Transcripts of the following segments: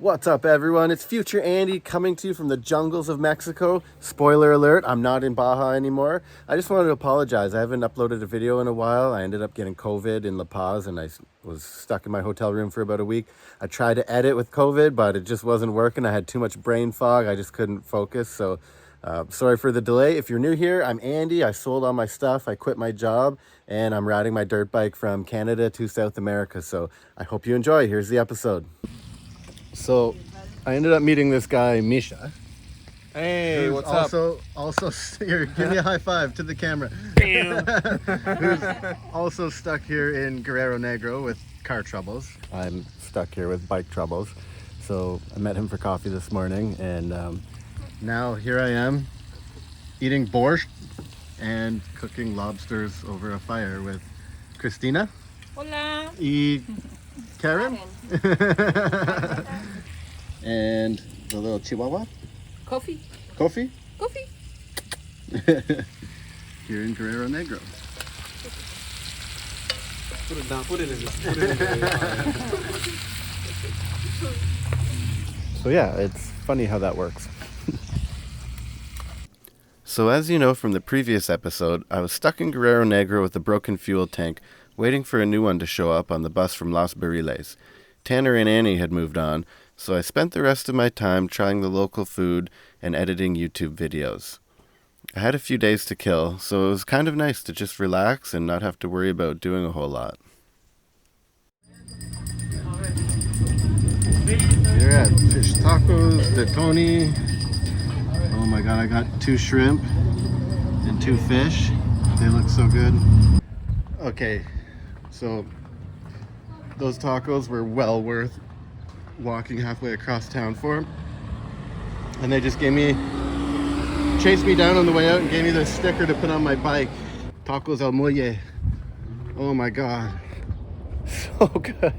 What's up, everyone? It's Future Andy coming to you from the jungles of Mexico. Spoiler alert, I'm not in Baja anymore. I just wanted to apologize. I haven't uploaded a video in a while. I ended up getting COVID in La Paz and I was stuck in my hotel room for about a week. I tried to edit with COVID, but it just wasn't working. I had too much brain fog. I just couldn't focus. So sorry for the delay. If you're new here, I'm Andy. I sold all my stuff. I quit my job and I'm riding my dirt bike from Canada to South America. So I hope you enjoy. Here's the episode. So I ended up meeting this guy, Misha. Hey, what's up? Also, here, give me a high five to the camera. Who's also stuck here in Guerrero Negro with car troubles. I'm stuck here with bike troubles. So I met him for coffee this morning, and now here I am eating borscht and cooking lobsters over a fire with Christina. Hola. Y Karen. And the little Chihuahua. Coffee. Coffee. Coffee. Here in Guerrero Negro. Put it down. Put it in this. So yeah, it's funny how that works. So as you know from the previous episode, I was stuck in Guerrero Negro with a broken fuel tank, waiting for a new one to show up on the bus from Los Barriles. Tanner and Annie had moved on, so I spent the rest of my time trying the local food and editing YouTube videos. I had a few days to kill, so it was kind of nice to just relax and not have to worry about doing a whole lot. Here at Fish Tacos de Tony. Oh my god, I got 2 shrimp and 2 fish. They look so good. Okay, so those tacos were well worth walking halfway across town for. And they just chased me down on the way out and gave me the sticker to put on my bike. Tacos al Muelle. Oh my god. So good.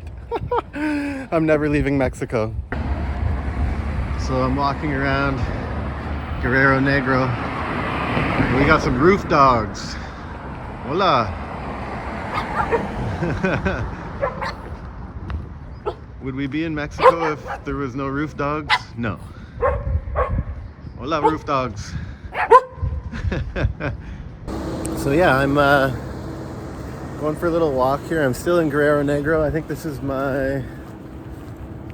I'm never leaving Mexico. So I'm walking around Guerrero Negro. We got some roof dogs. Hola. Would we be in Mexico if there was no roof dogs? No. Hola, roof dogs. So yeah, I'm going for a little walk here. I'm still in Guerrero Negro. I think this is I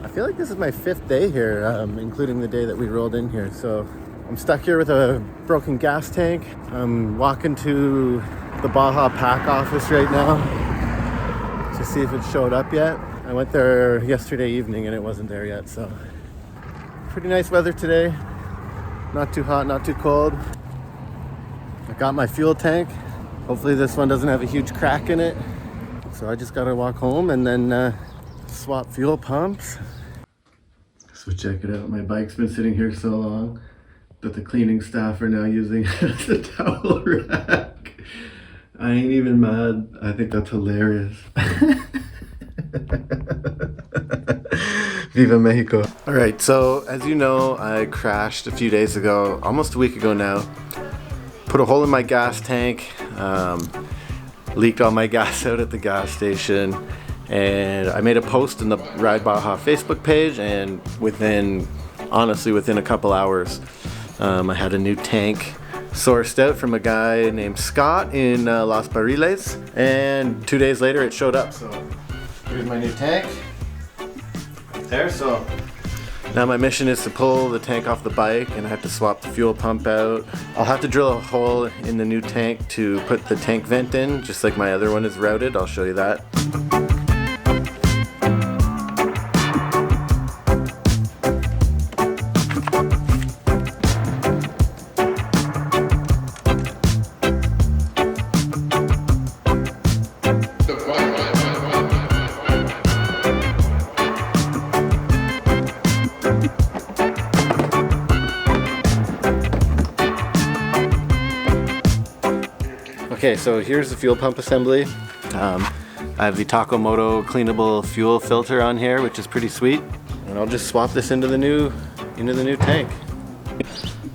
feel like this is my 5th day here, including the day that we rolled in here. So I'm stuck here with a broken gas tank. I'm walking to the Baja Pack office right now to see if it showed up yet. I went there yesterday evening and it wasn't there yet, so pretty nice weather today. Not too hot, not too cold. I got my fuel tank. Hopefully this one doesn't have a huge crack in it. So I just gotta walk home and then swap fuel pumps. So check it out, my bike's been sitting here so long that the cleaning staff are now using it as a towel rack. I ain't even mad. I think that's hilarious. Viva Mexico. All right, so as you know, I crashed a few days ago, almost a week ago now. Put a hole in my gas tank, leaked all my gas out at the gas station, and I made a post in the Ride Baja Facebook page, and within a couple hours, I had a new tank sourced out from a guy named Scott in Los Barriles, and 2 days later it showed up. So here's my new tank right there. So now my mission is to pull the tank off the bike, and I have to swap the fuel pump out. I'll have to drill a hole in the new tank to put the tank vent in, just like my other one is routed. I'll show you that. Okay, so here's the fuel pump assembly. I have the Takomoto cleanable fuel filter on here, which is pretty sweet. And I'll just swap this into the new tank.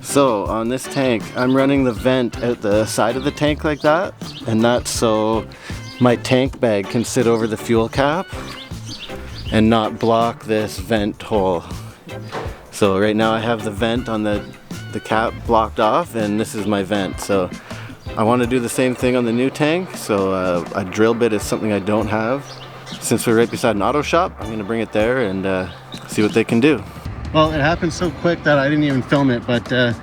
So on this tank, I'm running the vent out the side of the tank like that, and that's so my tank bag can sit over the fuel cap. and not block this vent hole. So right now I have the vent on the cap blocked off, and this is my vent. So I want to do the same thing on the new tank. So a drill bit is something I don't have. Since we're right beside an auto shop, I'm going to bring it there and see what they can do. Well, it happened so quick that I didn't even film it, but the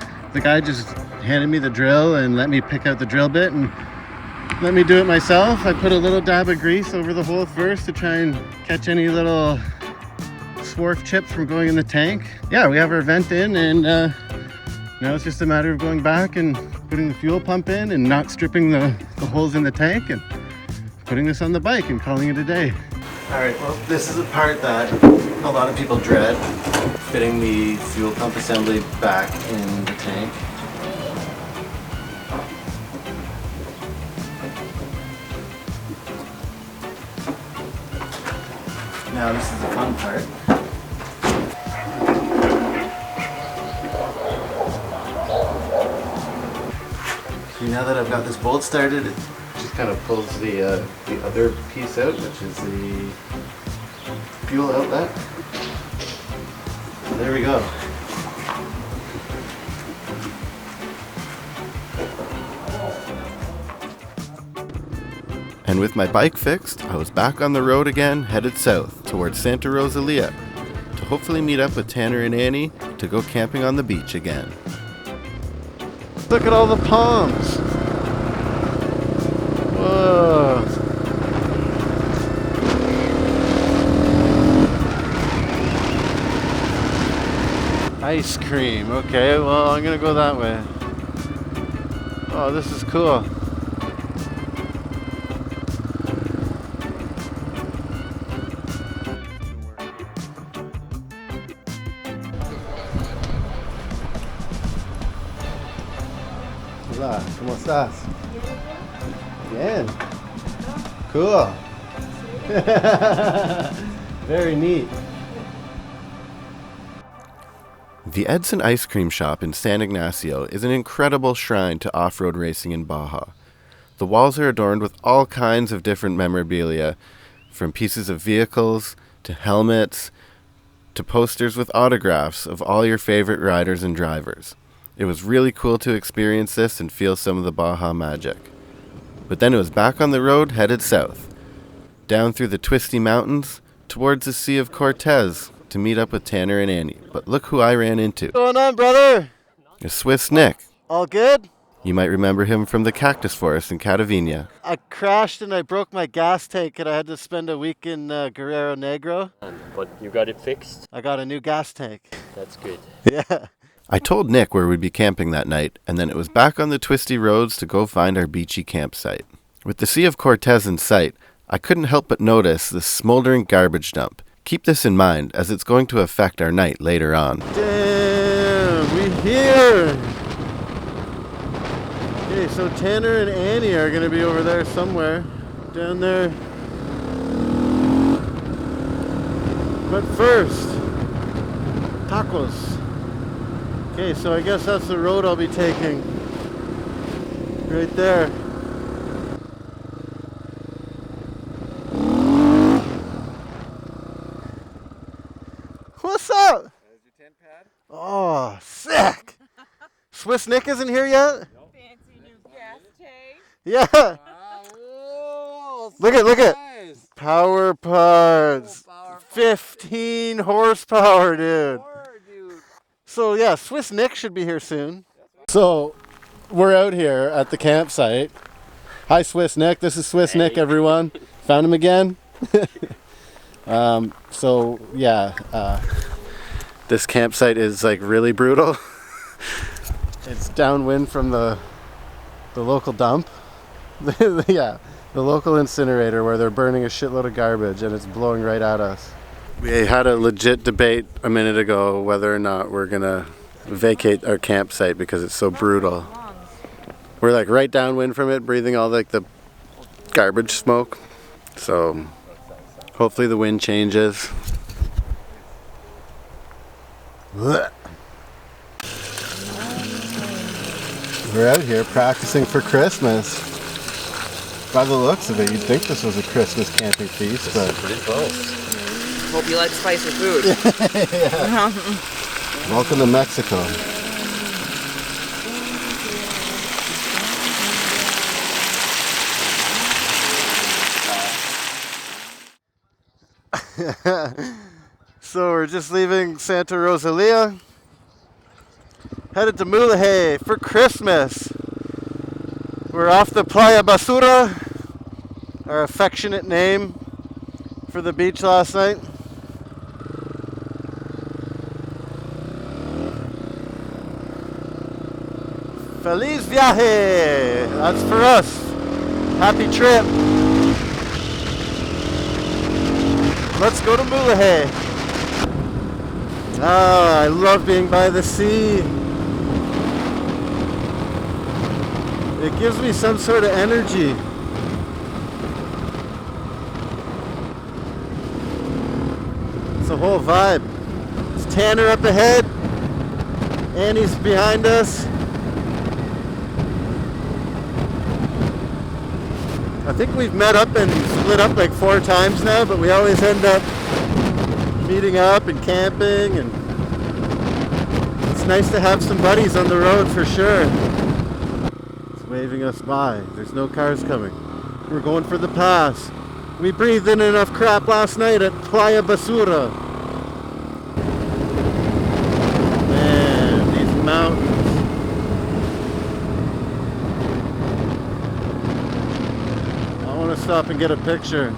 guy just handed me the drill and let me pick out the drill bit and let me do it myself. I put a little dab of grease over the hole first to try and catch any little swarf chips from going in the tank. Yeah, we have our vent in, and now it's just a matter of going back and putting the fuel pump in and not stripping the holes in the tank and putting this on the bike and calling it a day. Alright, well, this is a part that a lot of people dread, fitting the fuel pump assembly back in the tank. Now this is the fun part. See, now that I've got this bolt started, it just kind of pulls the other piece out, which is the fuel outlet. So there we go. And with my bike fixed, I was back on the road again, headed south towards Santa Rosalia to hopefully meet up with Tanner and Annie to go camping on the beach again. Look at all the palms! Whoa! Ice cream, okay, well I'm gonna go that way. Oh, this is cool. Hola, ¿cómo estás? Bien. Cool. Very neat. The Edson Ice Cream Shop in San Ignacio is an incredible shrine to off-road racing in Baja. The walls are adorned with all kinds of different memorabilia, from pieces of vehicles to helmets to posters with autographs of all your favorite riders and drivers. It was really cool to experience this and feel some of the Baja magic. But then it was back on the road, headed south, down through the twisty mountains, towards the Sea of Cortez, to meet up with Tanner and Annie. But look who I ran into. What's going on, brother? A Swiss Nick. All good? You might remember him from the cactus forest in Catavina. I crashed and I broke my gas tank and I had to spend a week in Guerrero Negro. But you got it fixed? I got a new gas tank. That's good. Yeah. I told Nick where we'd be camping that night, and then it was back on the twisty roads to go find our beachy campsite. With the Sea of Cortez in sight, I couldn't help but notice this smoldering garbage dump. Keep this in mind, as it's going to affect our night later on. Damn, we're here! Okay, so Tanner and Annie are going to be over there somewhere. Down there. But first, tacos. Okay, so I guess that's the road I'll be taking. Right there. What's up? There's your 10 pad. Oh, sick! Swiss Nick isn't here yet? Nope. Fancy new gas tank. Yeah. Wow, look at. Nice. Power parts. 15 horsepower, dude. So yeah, Swiss Nick should be here soon. So we're out here at the campsite. Hi Swiss Nick, this is Swiss Nick, everyone. Found him again. So yeah, this campsite is like really brutal. It's downwind from the local dump. Yeah, the local incinerator where they're burning a shitload of garbage and it's blowing right at us. We had a legit debate a minute ago whether or not we're gonna vacate our campsite because it's so brutal. We're like right downwind from it, breathing all like the garbage smoke. So hopefully the wind changes. We're out here practicing for Christmas. By the looks of it, you'd think this was a Christmas camping feast, but pretty close. Hope you like spicy food. Welcome to Mexico. So we're just leaving Santa Rosalia, headed to Mulegé for Christmas. We're off the Playa Basura, our affectionate name for the beach last night. Feliz viaje! That's for us. Happy trip. Let's go to Mulegé. Ah, I love being by the sea. It gives me some sort of energy. It's a whole vibe. It's Tanner up ahead. Annie's behind us. I think we've met up and split up like 4 times now, but we always end up meeting up and camping, and it's nice to have some buddies on the road for sure. It's waving us by. There's no cars coming. We're going for the pass. We breathed in enough crap last night at Playa Basura. Man, these mountains. Stop and get a picture.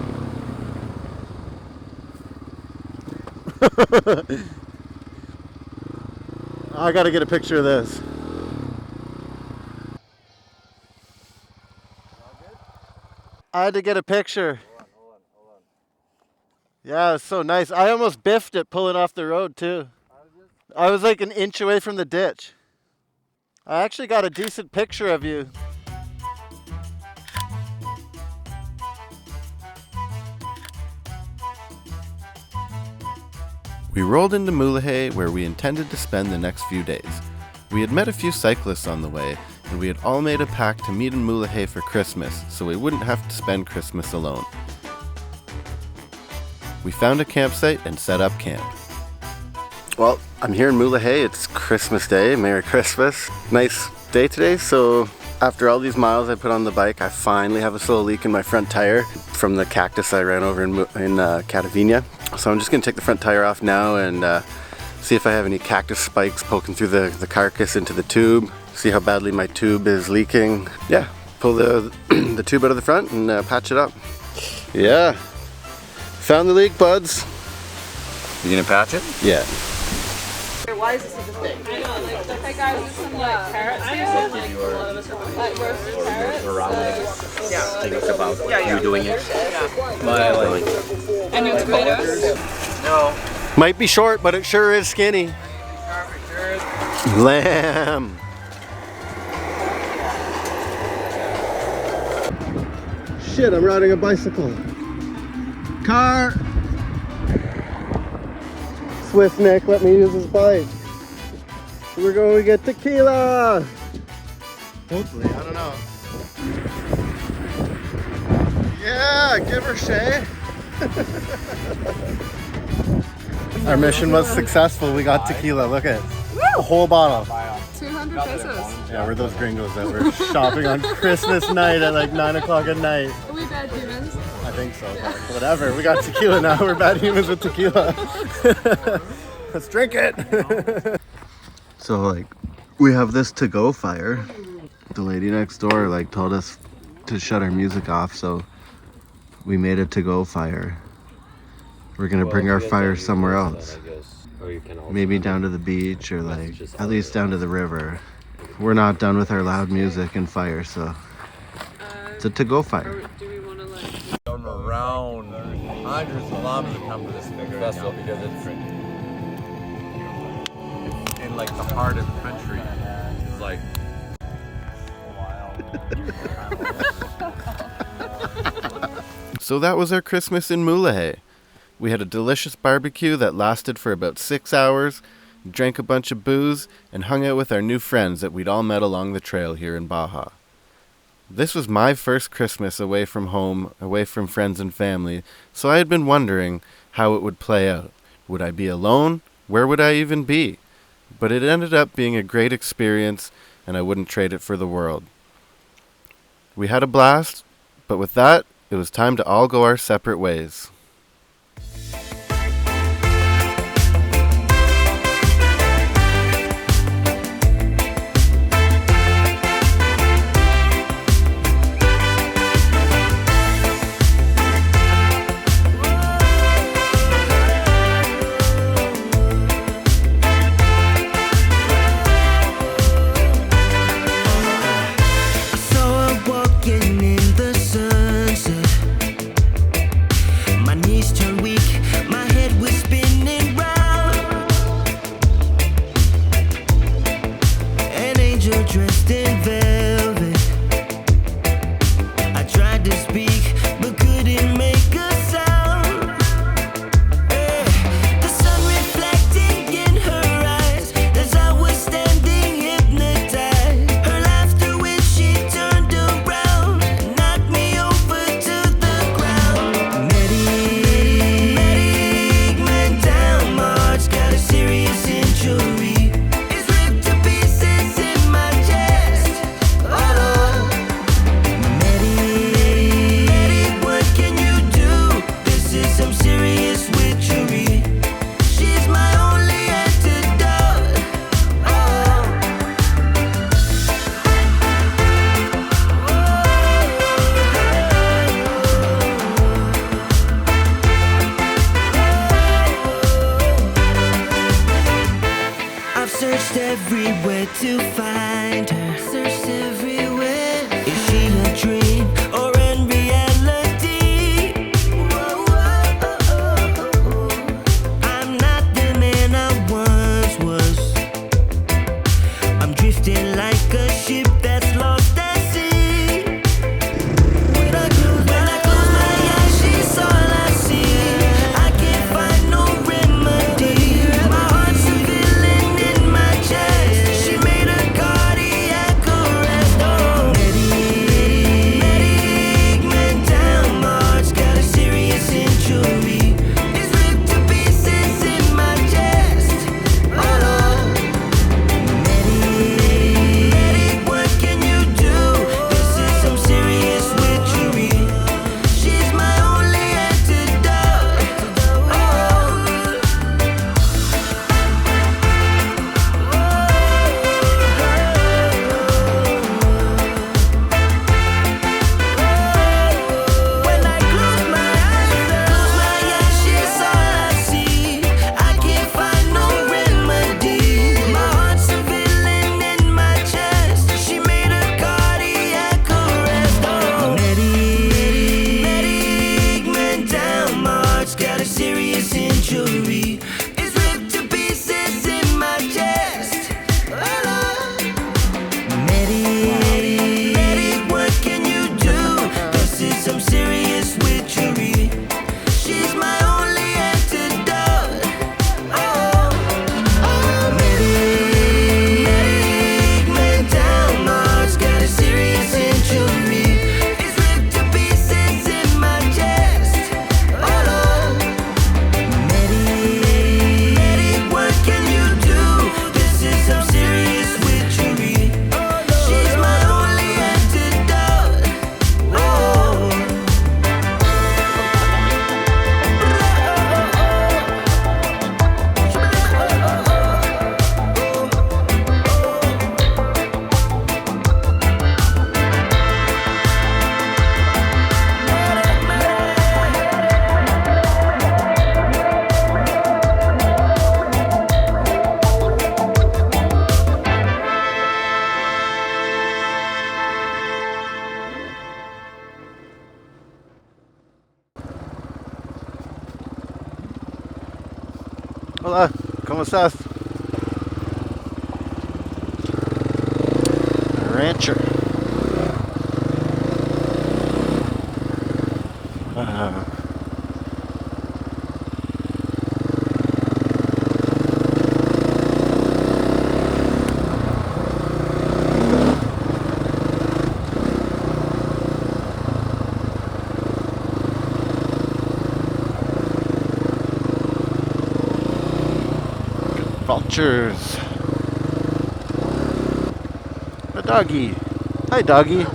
I gotta get a picture of this. I had to get a picture. Hold on. Yeah, it's so nice. I almost biffed it pulling off the road too. I was like an inch away from the ditch. I actually got a decent picture of you. We rolled into Mulegé, where we intended to spend the next few days. We had met a few cyclists on the way, and we had all made a pact to meet in Mulegé for Christmas, so we wouldn't have to spend Christmas alone. We found a campsite and set up camp. Well, I'm here in Mulegé. It's Christmas Day. Merry Christmas. Nice day today, so after all these miles I put on the bike, I finally have a slow leak in my front tire from the cactus I ran over in Catavina. So I'm just going to take the front tire off now and see if I have any cactus spikes poking through the carcass into the tube. See how badly my tube is leaking. Yeah, pull the tube out of the front and patch it up. Yeah, found the leak, buds. You gonna patch it? Yeah. Why is this such a thing? I know, like, hey guys, there's some like carrots here. Like roasted carrots. Think about you doing it. And your tomatoes? No. Might be short, but it sure is skinny. Lamb. Shit, I'm riding a bicycle. Car. Swift Nick let me use his bike. We're going to get tequila. Hopefully, I don't know. Yeah, give her Shay. Our mission was successful. We got tequila. Look at it. A whole bottle. 200 pesos. Yeah, we're those gringos that were shopping on Christmas night at like 9 o'clock at night. Are we bad humans? I think so. Whatever. We got tequila now. We're bad humans with tequila. Let's drink it. So like, we have this to-go fire. The lady next door like told us to shut our music off, so we made a to-go fire. We're gonna bring our fire somewhere else. Maybe down to the beach or like at least down to the river. We're not done with our loud music and fire, so it's a to-go fire. Do we want to like... From around hundreds of kilometers to come to this festival because it's in like the heart of the country. It's like So that was our Christmas in Mulegé. We had a delicious barbecue that lasted for about 6 hours, drank a bunch of booze, and hung out with our new friends that we'd all met along the trail here in Baja. This was my first Christmas away from home, away from friends and family, so I had been wondering, how it would play out. Would I be alone? Where would I even be? But it ended up being a great experience, and I wouldn't trade it for the world. We had a blast, but with that, it was time to all go our separate ways. Everywhere to find her. Searched everywhere. Is she a dream or in reality? Whoa, whoa, oh, oh. I'm not the man I once was. I'm drifting like a ship that's lost at sea. When I close my eyes, she's all I see. I can't find no remedy. My heart's a villain in my chest. She made a cardiac arrest. Oh, medic, man down. My heart's got a serious injury. It's ripped to pieces in my chest. Oh, Lord. Medic, what can you do? This is some serious witchery. She's my only antidote. When I close my eyes, she's all I see. I can't find no remedy. My heart's a villain in my chest. She made a cardiac arrest. Oh, medic, man down. My heart's got a serious injury. It's ripped to pieces in my chest. Oh, Lord. Medic, what can you do? This is some serious witchery. She's my only antidote. Medic, man down. My heart's got a serious injury. It's ripped to pieces in my chest. Oh, Lord. Medic, what can you do? This is some serious witchery. She's my only antidote. Oh. Hola, ¿cómo estás? Rancher. vultures. A doggy. Hi, doggy.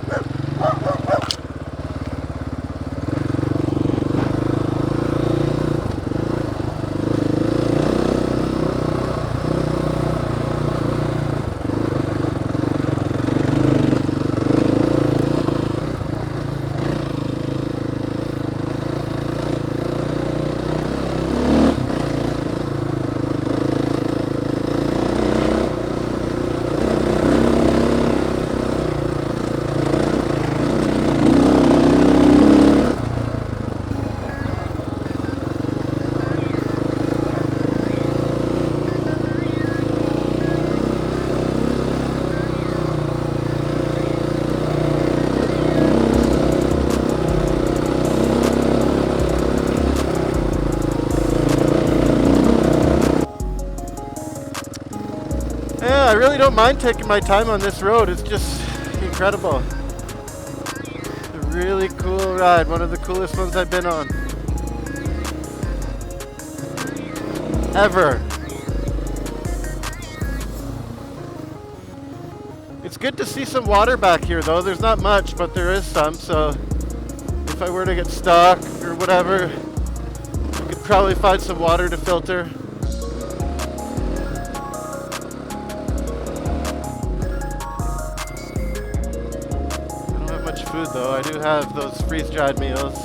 Yeah, I really don't mind taking my time on this road. It's just incredible. It's a really cool ride. One of the coolest ones I've been on. Ever. It's good to see some water back here though. There's not much, but there is some, so if I were to get stuck or whatever, I could probably find some water to filter. Food though, I do have those freeze-dried meals.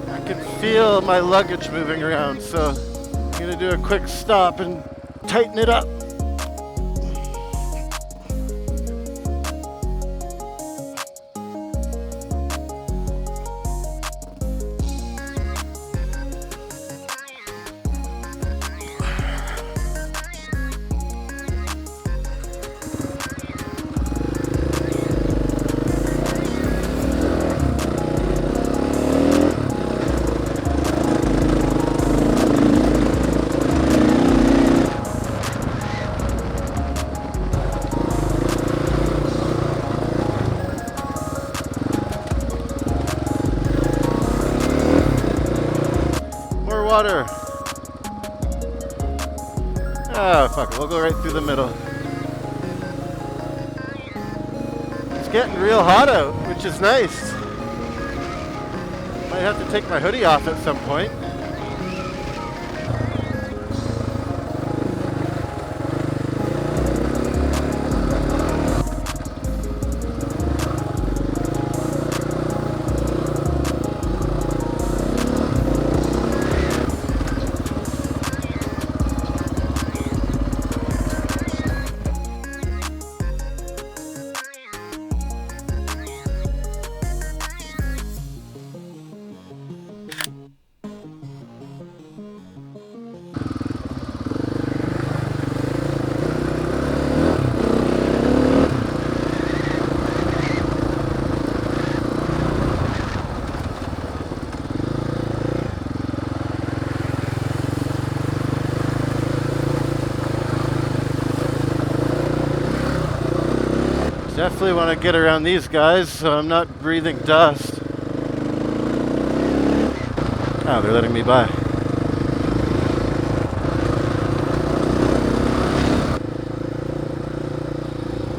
I can feel my luggage moving around, so I'm gonna do a quick stop and tighten it up. Water. Oh, fuck it. We'll go right through the middle. It's getting real hot out, which is nice. Might have to take my hoodie off at some point. Definitely want to get around these guys so I'm not breathing dust. Oh, they're letting me by.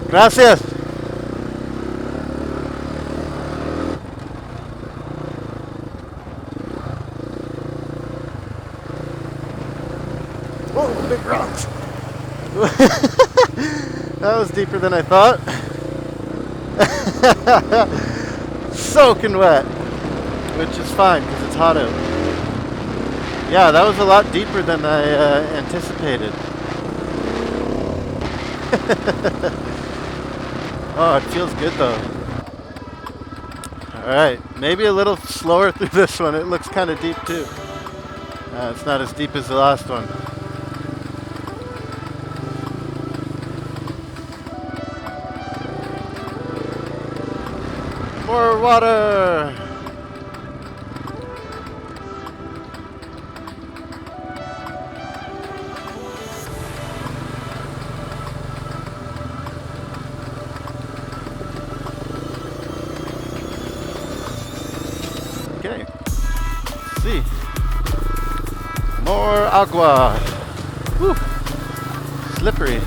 Gracias. Oh, big rocks. That was deeper than I thought. Soaking wet, which is fine because it's hot out. Yeah, that was a lot deeper than I anticipated. Oh, it feels good though. Alright, maybe a little slower through this one. It looks kind of deep too. It's not as deep as the last one. More water! More agua. Whew. Slippery.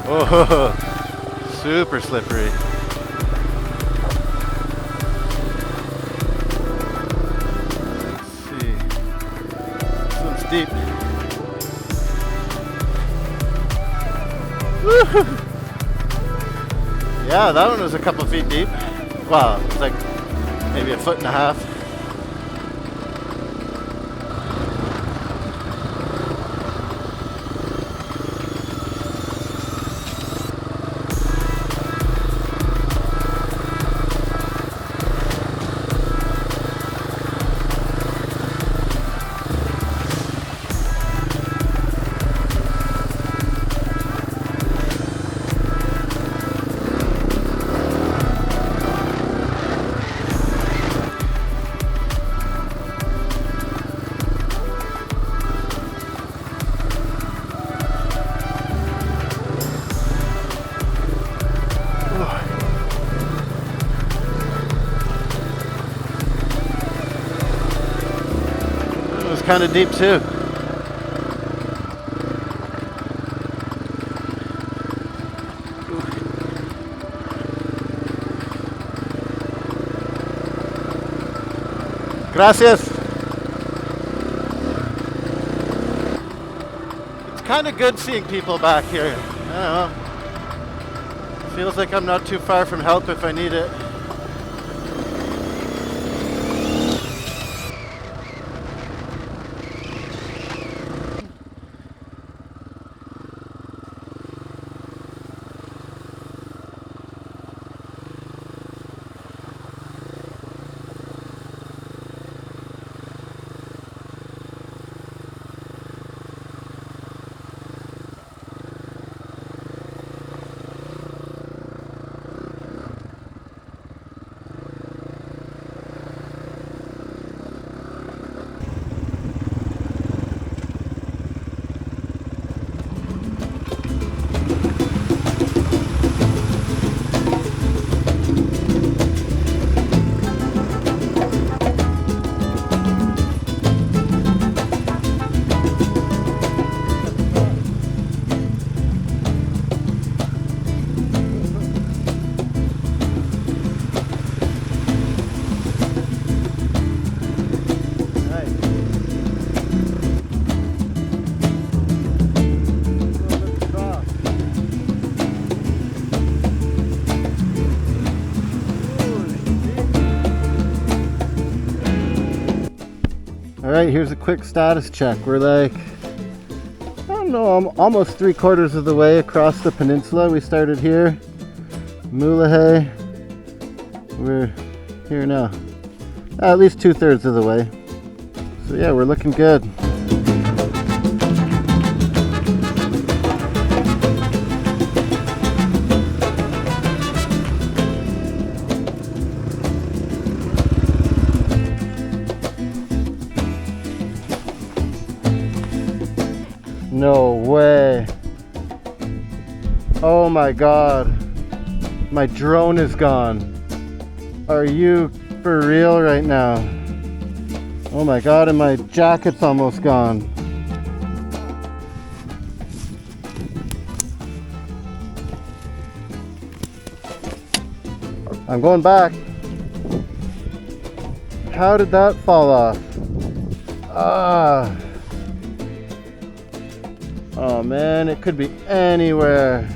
Oh, super slippery. Let's see. This one's deep. Woo-hoo. Yeah, that one was a couple feet deep. Wow, it was like maybe a foot and a half. Kind of deep too. Gracias. It's kind of good seeing people back here. I don't know. Feels like I'm not too far from help if I need it. Alright, here's a quick status check. We're like, I don't know, I'm almost 3/4 of the way across the peninsula. We started here, Mulahay. We're here now. At least 2/3 of the way. So yeah, we're looking good. No way. Oh my god. My drone is gone. Are you for real right now? Oh my god, and my jacket's almost gone. I'm going back. How did that fall off? Oh man, it could be anywhere.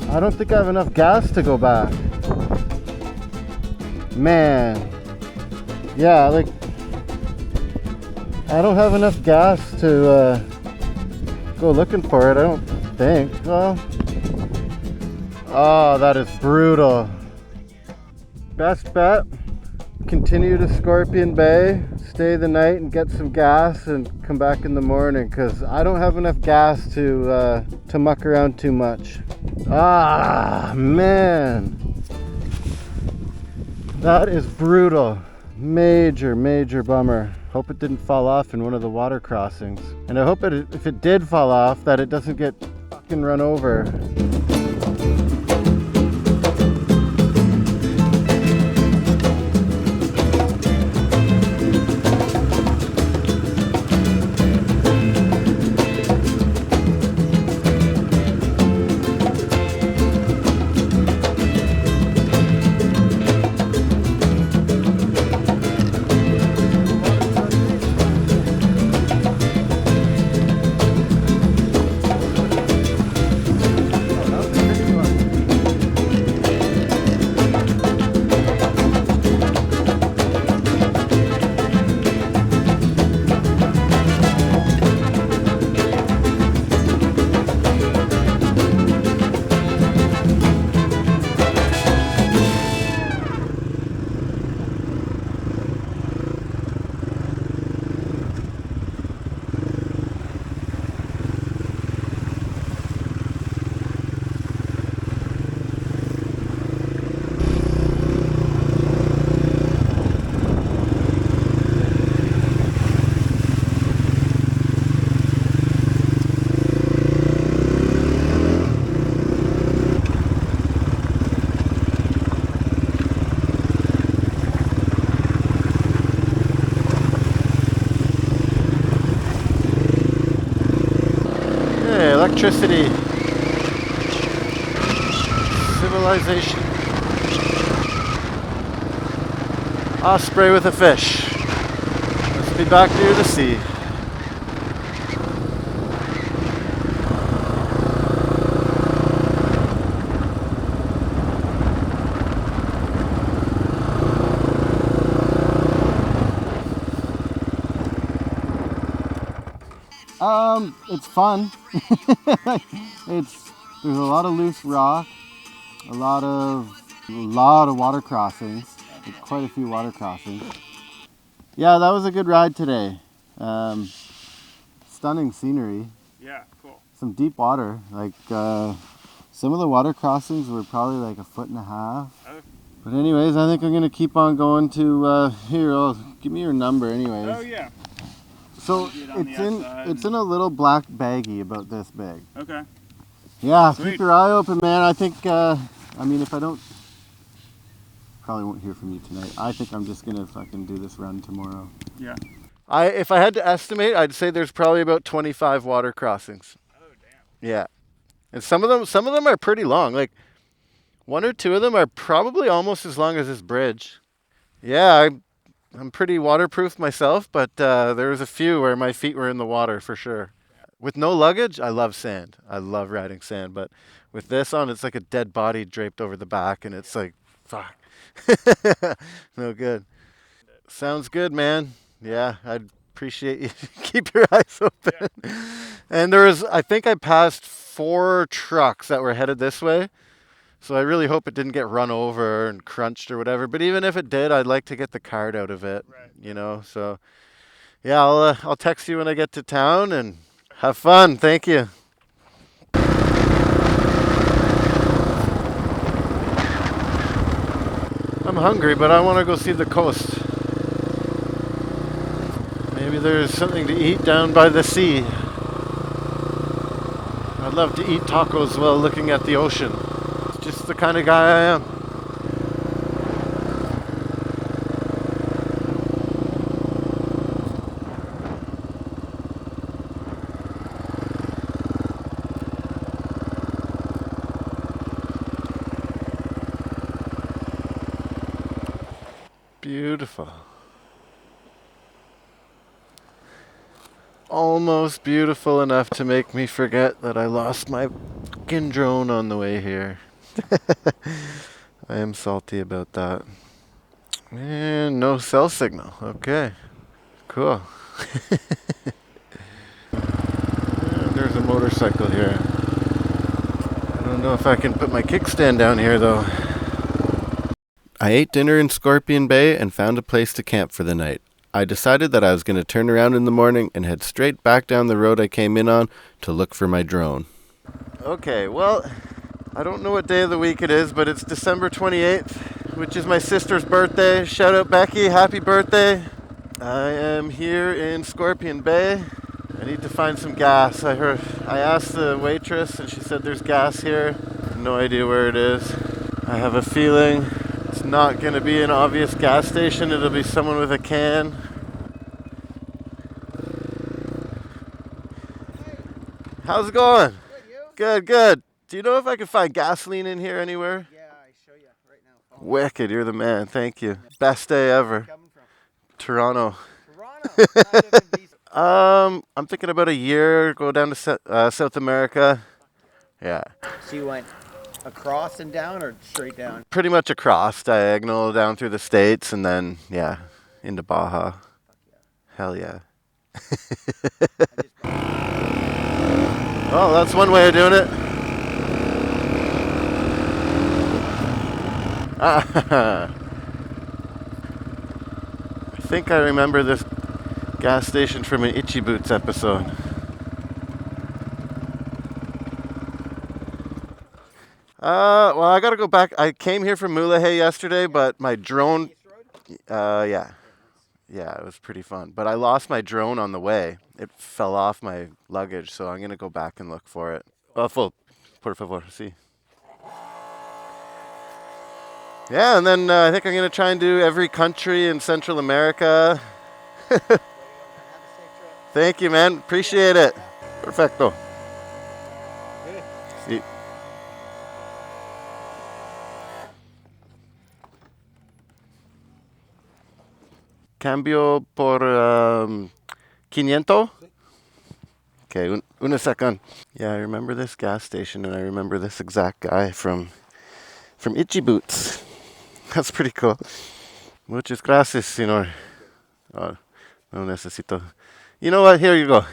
I don't think I have enough gas to go back. Man. Yeah, like, I don't have enough gas to go looking for it, I don't think. Well, oh, that is brutal. Best bet, continue to Scorpion Bay, stay the night and get some gas and come back in the morning, because I don't have enough gas to muck around too much. Ah, man. That is brutal. Major bummer. Hope it didn't fall off in one of the water crossings. And I hope if it did fall off, that it doesn't get fucking run over. electricity. Civilization. Osprey with a fish. Let's be back near the sea. It's fun. There's a lot of loose rock, a lot of water crossings. There's quite a few water crossings. Yeah, that was a good ride today. Stunning scenery. Yeah, cool. Some deep water. Like some of the water crossings were probably like 1.5 feet. Oh. But anyways, I think I'm gonna keep on going to here. Give me your number, anyways. Oh yeah. So it's in a little black baggie about this big. Okay. Yeah, Sweet. keep your eye open, man. I think I mean, if I don't, probably won't hear from you tonight. I think I'm just gonna fucking do this run tomorrow. Yeah. If I had to estimate, I'd say there's probably about 25 water crossings. Oh damn. Yeah, and some of them are pretty long. Like 1 or 2 of them are probably almost as long as this bridge. Yeah, I'm pretty waterproof myself, but there was a few where my feet were in the water for sure. With no luggage, I love sand. I love riding sand, but with this on, it's like a dead body draped over the back, and it's like, fuck. No good. Sounds good, man. Yeah, I'd appreciate you. Keep your eyes open. Yeah. And I think I passed 4 trucks that were headed this way. So I really hope it didn't get run over and crunched or whatever. But even if it did, I'd like to get the card out of it, right. You know. So yeah, I'll text you when I get to town and have fun. Thank you. I'm hungry, but I want to go see the coast. Maybe there's something to eat down by the sea. I'd love to eat tacos while looking at the ocean. Just the kind of guy I am. Beautiful. Almost beautiful enough to make me forget that I lost my fucking drone on the way here. I am salty about that. And no cell signal. Okay. Cool. There's a motorcycle here. I don't know if I can put my kickstand down here though. I ate dinner in Scorpion Bay and found a place to camp for the night. I decided that I was going to turn around in the morning and head straight back down the road I came in on to look for my drone. Okay, well, I don't know what day of the week it is, but it's December 28th, which is my sister's birthday. Shout out Becky, happy birthday. I am here in Scorpion Bay. I need to find some gas. I asked the waitress and she said there's gas here. No idea where it is. I have a feeling it's not going to be an obvious gas station. It'll be someone with a can. How's it going? Good, good. Do you know if I can find gasoline in here anywhere? Yeah, I show you right now. Wicked, you're the man. Thank you. Best day ever. Coming from Toronto. Toronto. I'm thinking about a year. Go down to South America. Yeah. So you went across and down, or straight down? Pretty much across, diagonal down through the States, and then yeah, into Baja. Hell yeah. Oh, that's one way of doing it. I think I remember this gas station from an Itchy Boots episode. Well, I gotta go back. I came here from Mulahey yesterday, but my drone, yeah, it was pretty fun. But I lost my drone on the way. It fell off my luggage, so I'm gonna go back and look for it. Por favor, sí. Yeah, and then I think I'm gonna try and do every country in Central America. Thank you, man. Appreciate it. Perfecto. Cambio por 500? Okay, una second. Yeah, I remember this gas station, and I remember this exact guy from Itchy Boots. That's pretty cool. Muchas gracias, señor. Oh, no necesito. You know what? Here you go.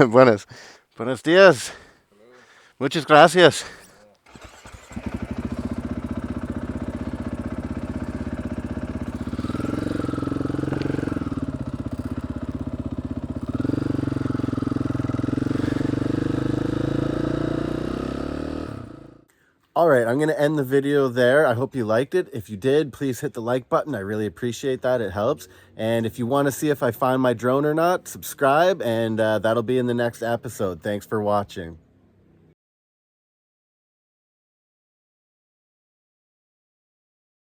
Buenos días. Muchas gracias. All right, I'm going to end the video there. I hope you liked it. If you did, please hit the like button. I really appreciate that. It helps. And if you want to see if I find my drone or not, subscribe, and that'll be in the next episode. Thanks for watching.